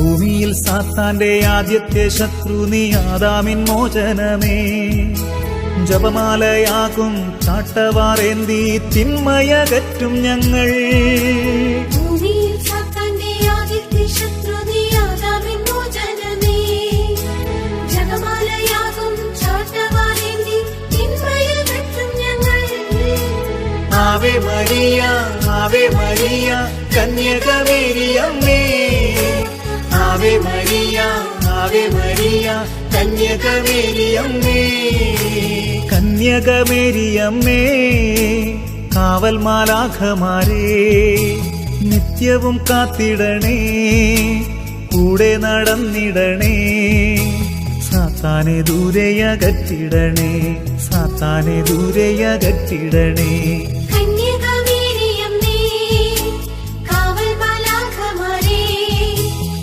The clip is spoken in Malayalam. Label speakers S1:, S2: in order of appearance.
S1: ഭൂമിയിൽ സാത്താന്റെ ആദ്യത്തെ ശത്രു നീ ആദാമിൻ മോചനമേ. ജപമാലയാകും ചാട്ടവാറേന്തി തിന്മയകറ്റും ഞങ്ങൾ.
S2: ഭൂമിയിൽ സാത്താന്റെ ആദ്യത്തെ ശത്രു നീ ആദാമിൻ മോചനമേ. ജപമാലയാകും ചാട്ടവാറേന്തി തിന്മയകറ്റും ഞങ്ങൾ.
S1: Ave Maria Ave Maria കന്യകമേരിയമ്മേ. Ave Maria Ave Maria കന്യകമേരിയമ്മേ. കന്യകമേരിയമ്മേ കാവൽ മാലാഖമാരേ നിത്യവും കാത്തിടണേ, കൂടെ നടന്നിടണേ. സാത്താനെ ദൂരെയകറ്റിടണേ, സാത്താനെ ദൂരെയകറ്റിടണേ.